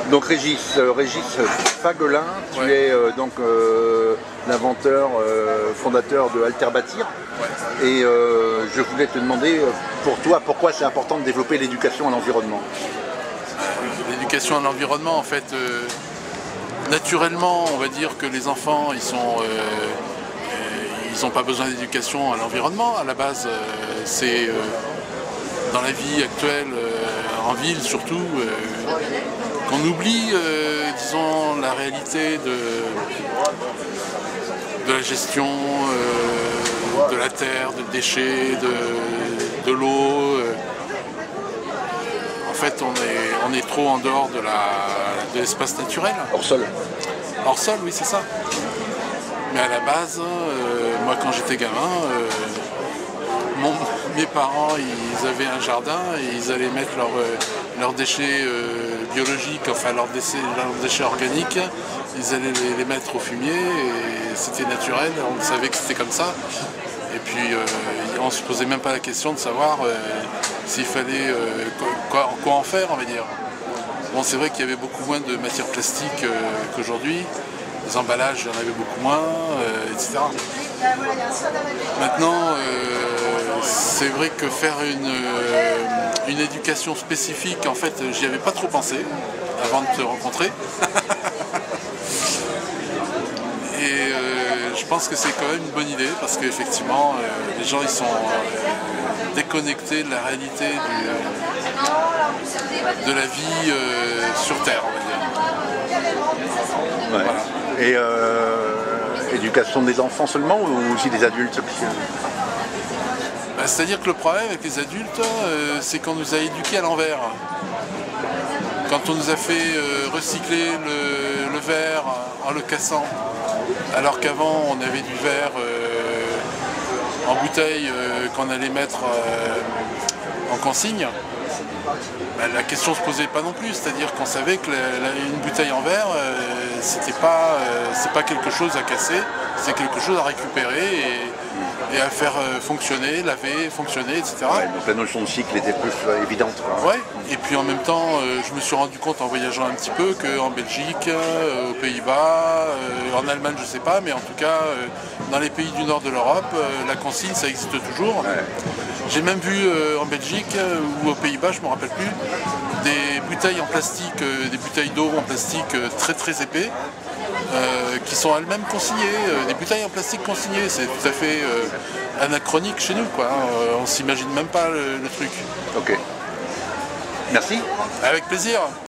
Donc Régis Faguelin, tu es donc l'inventeur, fondateur de Alterbâtir. Ouais. Et je voulais te demander, pour toi, pourquoi c'est important de développer l'éducation à l'environnement? L'éducation à l'environnement, en fait, naturellement, on va dire que les enfants, ils n'ont pas besoin d'éducation à l'environnement. À la base, c'est dans la vie actuelle, en ville surtout, qu'on oublie, disons, la réalité de la gestion de la terre, des déchets, de l'eau. En fait, on est trop en dehors de l'espace naturel. Hors sol. Hors sol, oui, c'est ça. Mais à la base, moi quand j'étais gamin, mes parents, ils avaient un jardin et ils allaient mettre leurs déchets biologiques, enfin leurs déchets organiques, ils allaient les mettre au fumier et c'était naturel, on savait que c'était comme ça. Et puis on ne se posait même pas la question de savoir s'il fallait quoi en faire, on va dire. Bon, c'est vrai qu'il y avait beaucoup moins de matières plastiques qu'aujourd'hui. Les emballages, il y en avait beaucoup moins, etc. Maintenant, c'est vrai que faire une éducation spécifique, en fait, j'y avais pas trop pensé avant de te rencontrer. Et je pense que c'est quand même une bonne idée parce qu'effectivement, les gens ils sont déconnectés de la réalité de la vie sur Terre, on va dire. Ouais. Voilà. Et éducation des enfants seulement ou aussi des adultes? C'est-à-dire que le problème avec les adultes, c'est qu'on nous a éduqués à l'envers. Quand on nous a fait recycler le verre en le cassant, alors qu'avant on avait du verre en bouteille qu'on allait mettre en consigne, la question ne se posait pas non plus, c'est-à-dire qu'on savait que une bouteille en verre, c'est pas quelque chose à casser, c'est quelque chose à récupérer et à faire fonctionner, laver, fonctionner, etc. Ouais, donc la notion de cycle était plus évidente. Ouais. Et puis en même temps, je me suis rendu compte en voyageant un petit peu qu'en Belgique, aux Pays-Bas, en Allemagne je sais pas, mais en tout cas dans les pays du nord de l'Europe, la consigne ça existe toujours. Ouais. J'ai même vu en Belgique ou aux Pays-Bas, je ne me rappelle plus, des bouteilles en plastique, des bouteilles d'eau en plastique très très épais, qui sont elles-mêmes consignées, des bouteilles en plastique consignées, c'est tout à fait anachronique chez nous, quoi. On s'imagine même pas le truc. Ok. Merci. Avec plaisir.